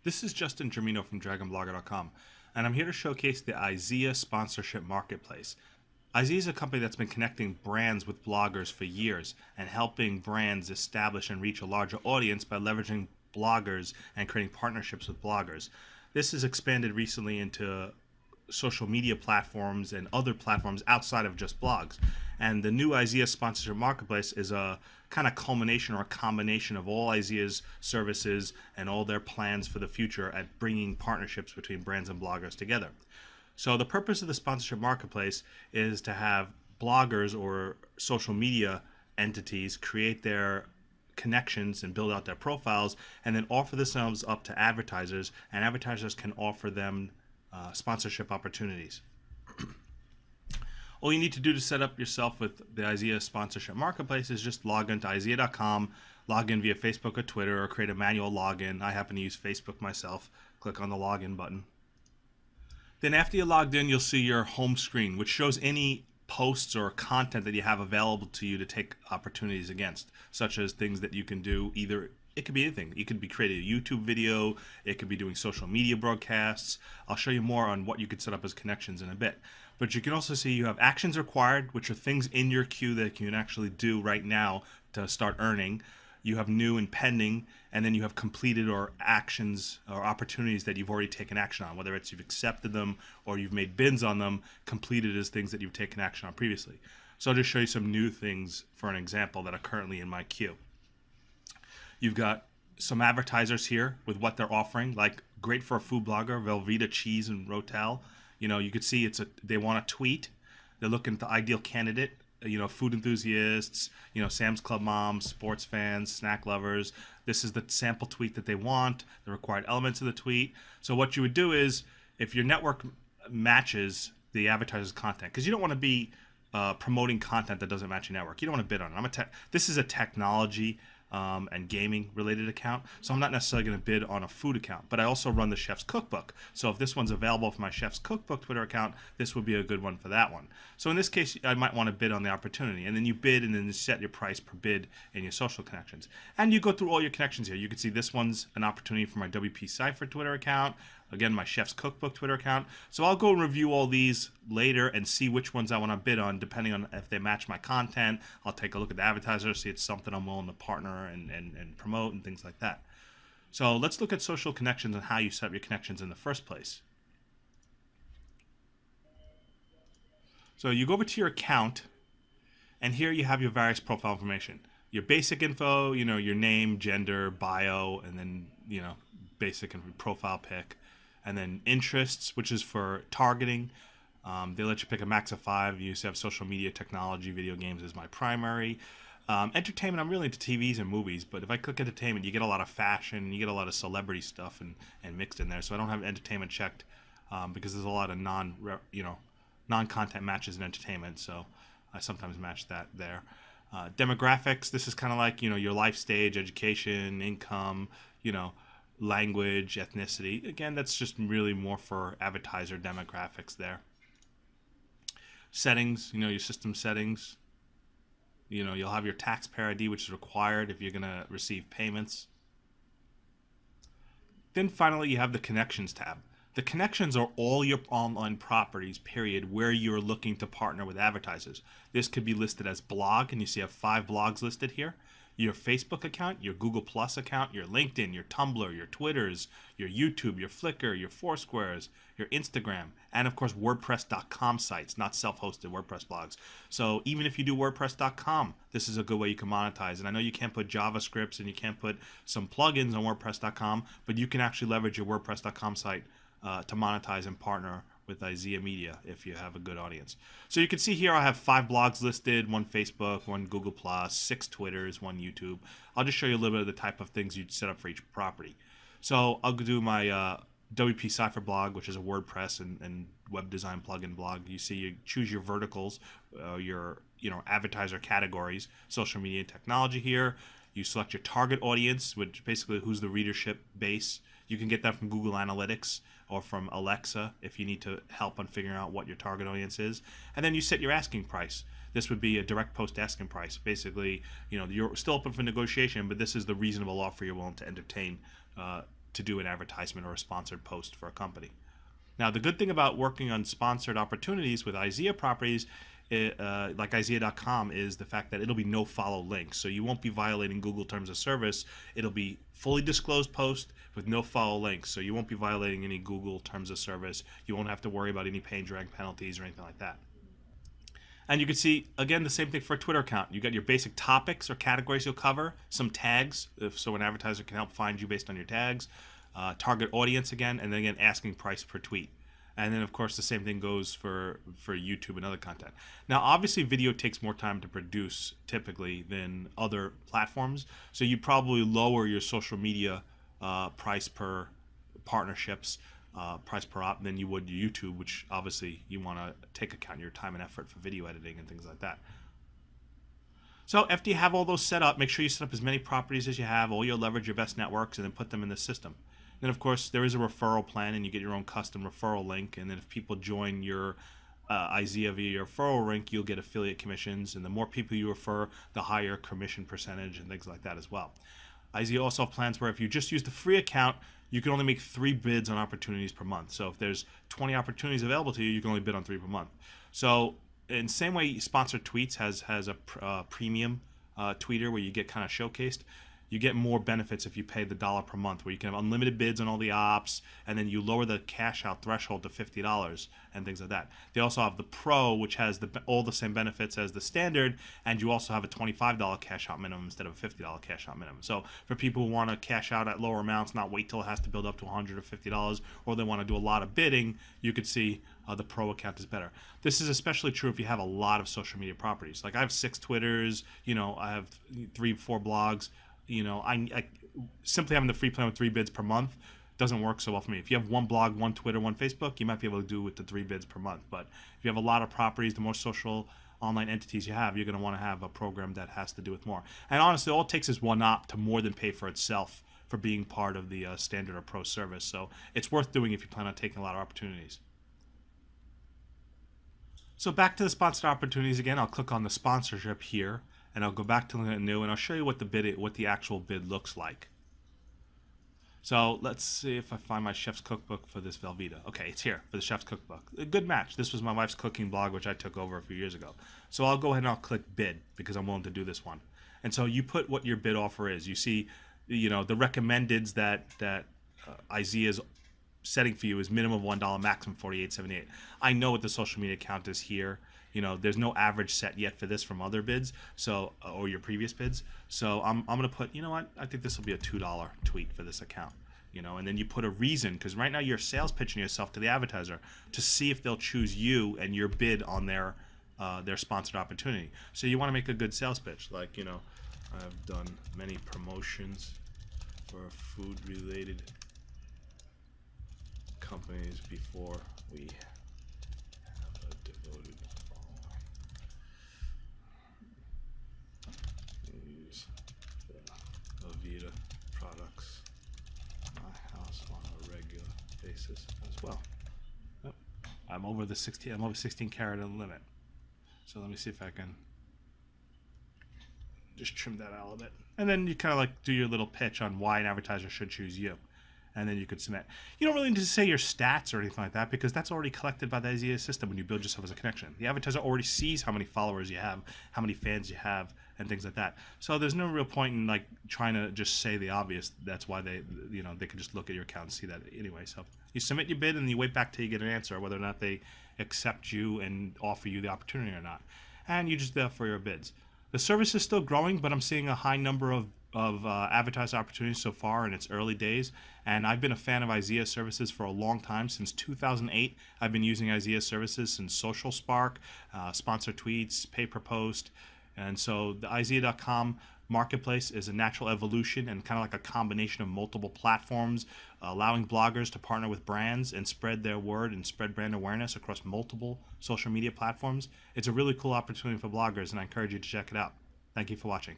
This is Justin Germino from DragonBlogger.com, and I'm here to showcase the IZEA sponsorship marketplace. IZEA is a company that's been connecting brands with bloggers for years and helping brands establish and reach a larger audience by leveraging bloggers and creating partnerships with bloggers. This has expanded recently into social media platforms and other platforms outside of just blogs. And the new IZEA sponsorship marketplace is a kind of culmination or a combination of all IZEA's services and all their plans for the future at bringing partnerships between brands and bloggers together. So the purpose of the sponsorship marketplace is to have bloggers or social media entities create their connections and build out their profiles and then offer themselves up to advertisers, and advertisers can offer them sponsorship opportunities. All you need to do to set up yourself with the IZEA sponsorship marketplace is just log into IZEA.com, log in via Facebook or Twitter, or create a manual login. I happen to use Facebook myself. Click on the login button. Then after you're logged in, you'll see your home screen, which shows any posts or content that you have available to you to take opportunities against, such as things that you can do. Either it could be anything. You could be creating a YouTube video. It could be doing social media broadcasts. I'll show you more on what you could set up as connections in a bit. But you can also see you have actions required, which are things in your queue that you can actually do right now to start earning. You have new and pending, and then you have completed or actions or opportunities that you've already taken action on, whether it's you've accepted them or you've made bids on them. Completed as things that you've taken action on previously. So I'll just show you some new things for an example that are currently in my queue. You've got some advertisers here with what they're offering, like great for a food blogger, Velveeta Cheese and Rotel. You know, you could see they want a tweet. They're looking at the ideal candidate. You know, food enthusiasts, you know, Sam's Club moms, sports fans, snack lovers. This is the sample tweet that they want, the required elements of the tweet. So what you would do is, if your network matches the advertiser's content, because you don't want to be promoting content that doesn't match your network. You don't want to bid on it. This is a technology and gaming related account, so I'm not necessarily going to bid on a food account, but I also run the Chef's Cookbook. So if this one's available for my Chef's Cookbook Twitter account, this would be a good one for that one. So in this case, I might want to bid on the opportunity, and then you bid and then you set your price per bid in your social connections. And you go through all your connections here. You can see this one's an opportunity for my WP Cypher Twitter account. Again, my Chef's Cookbook Twitter account. So I'll go and review all these later and see which ones I want to bid on, depending on if they match my content. I'll take a look at the advertiser, see it's something I'm willing to partner and promote and things like that. So let's look at social connections and how you set up your connections in the first place. So you go over to your account, and here you have your various profile information. Your basic info, you know, your name, gender, bio, and then, you know, basic and profile pic. And then interests, which is for targeting. They let you pick a max of 5. You used to have social media, technology, video games as my primary. Entertainment, I'm really into TVs and movies, but if I click entertainment, you get a lot of fashion, you get a lot of celebrity stuff and mixed in there. So I don't have entertainment checked because there's a lot of non-content matches in entertainment, so I sometimes match that there. Demographics, this is kind of like, you know, your life stage, education, income, you know, language, ethnicity. Again, that's just really more for advertiser demographics there. Settings, you know, your system settings. You know, you'll have your taxpayer ID, which is required if you're going to receive payments. Then finally, you have the connections tab. The connections are all your online properties, period, where you're looking to partner with advertisers. This could be listed as blog, and you see I have 5 blogs listed here. Your Facebook account, your Google Plus account, your LinkedIn, your Tumblr, your Twitters, your YouTube, your Flickr, your Foursquares, your Instagram, and of course WordPress.com sites, not self-hosted WordPress blogs. So even if you do WordPress.com, this is a good way you can monetize. And I know you can't put JavaScripts and you can't put some plugins on WordPress.com, but you can actually leverage your WordPress.com site to monetize and partner with IZEA Media if you have a good audience. So you can see here I have 5 blogs listed, 1 Facebook, 1 Google+, 6 Twitters, 1 YouTube. I'll just show you a little bit of the type of things you'd set up for each property. So I'll do my WP Cypher blog, which is a WordPress and web design plugin blog. You see you choose your verticals, your advertiser categories, social media and technology here. You select your target audience, which basically who's the readership base. You can get that from Google Analytics or from Alexa if you need to help on figuring out what your target audience is. And then you set your asking price. This would be a direct post asking price. Basically, you know, you're still open for negotiation, but this is the reasonable offer you're willing to entertain to do an advertisement or a sponsored post for a company. Now, the good thing about working on sponsored opportunities with IZEA properties, like IZEA.com, is the fact that it'll be no follow links. So you won't be violating Google Terms of Service. It'll be fully disclosed post with no follow links. So you won't be violating any Google Terms of Service. You won't have to worry about any page rank penalties or anything like that. And you can see, again, the same thing for a Twitter account. You got your basic topics or categories you'll cover, some tags, so an advertiser can help find you based on your tags, target audience again, and then again, asking price per tweet. And then, of course, the same thing goes for YouTube and other content. Now, obviously, video takes more time to produce, typically, than other platforms. So you probably lower your social media price per partnerships, price per op than you would YouTube, which obviously you want to take account your time and effort for video editing and things like that. So after you have all those set up, make sure you set up as many properties as you have, all your leverage, your best networks, and then put them in the system. Then, of course, there is a referral plan, and you get your own custom referral link. And then if people join your IZEA via your referral link, you'll get affiliate commissions. And the more people you refer, the higher commission percentage and things like that as well. IZEA also have plans where if you just use the free account, you can only make 3 bids on opportunities per month. So if there's 20 opportunities available to you, you can only bid on 3 per month. So in the same way Sponsored Tweets has a premium tweeter where you get kind of showcased, you get more benefits if you pay the $1 per month, where you can have unlimited bids on all the ops, and then you lower the cash out threshold to $50 and things like that. They also have the Pro, which has all the same benefits as the standard, and you also have a $25 cash out minimum instead of a $50 cash out minimum. So for people who want to cash out at lower amounts, not wait till it has to build up to $100 or $50, or they want to do a lot of bidding, you could see the Pro account is better. This is especially true if you have a lot of social media properties. Like I have 6 Twitters, I have 3, 4 blogs. I simply having the free plan with 3 bids per month doesn't work so well for me. If you have 1 blog, 1 Twitter, 1 Facebook, you might be able to do with the 3 bids per month. But if you have a lot of properties, the more social online entities you have, you're going to want to have a program that has to do with more. And honestly, all it takes is 1 op to more than pay for itself for being part of the standard or pro service. So it's worth doing if you plan on taking a lot of opportunities. So back to the sponsored opportunities again. I'll click on the sponsorship here, and I'll go back to new, and I'll show you what the actual bid looks like. So let's see if I find my chef's cookbook for this Velveeta. Okay, it's here for the chef's cookbook. A good match. This was my wife's cooking blog, which I took over a few years ago. So I'll go ahead and I'll click bid because I'm willing to do this one. And so you put what your bid offer is. You see, the recommendeds that IZEA is setting for you is minimum $1, maximum $48.78. I know what the social media count is here. There's no average set yet for this from other bids, so or your previous bids. So I'm gonna put, I think this will be a $2 tweet for this account. And then you put a reason, because right now you're sales pitching yourself to the advertiser to see if they'll choose you and your bid on their sponsored opportunity. So you want to make a good sales pitch, like I've done many promotions for food related companies before. We have a devoted following. Use the Velveeta products in my house on a regular basis as well. Yep. I'm over 16 carat limit. So let me see if I can just trim that out a little bit. And then you kind of like do your little pitch on why an advertiser should choose you. And then you could submit. You don't really need to say your stats or anything like that, because that's already collected by the IZEA system when you build yourself as a connection. The advertiser already sees how many followers you have, how many fans you have, and things like that. So there's no real point in like trying to just say the obvious. That's why they can just look at your account and see that anyway. So you submit your bid and you wait back till you get an answer, whether or not they accept you and offer you the opportunity or not. And you just do that for your bids. The service is still growing, but I'm seeing a high number of advertised opportunities so far in its early days, and I've been a fan of IZEA services for a long time. Since 2008, I've been using IZEA services since Social Spark, sponsored tweets, pay per post, and so the IZEA.com marketplace is a natural evolution and kind of like a combination of multiple platforms, allowing bloggers to partner with brands and spread their word and spread brand awareness across multiple social media platforms. It's a really cool opportunity for bloggers, and I encourage you to check it out. Thank you for watching.